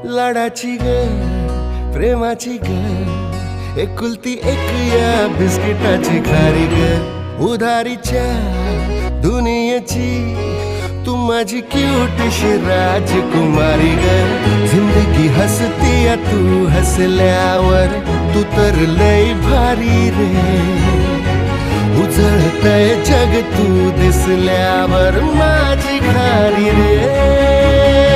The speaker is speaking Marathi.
लाडाची ग प्रेमाची ग एकुलती एक या बिस्किटाची खारी ग उधारीच्या दुनियेची तू माझी क्यूटशी राजकुमारी ग जिंदगी हसती या तू हसल्यावर तू तर लय भारी रे उजळतय जग तू दिसल्यावर माझी खारी रे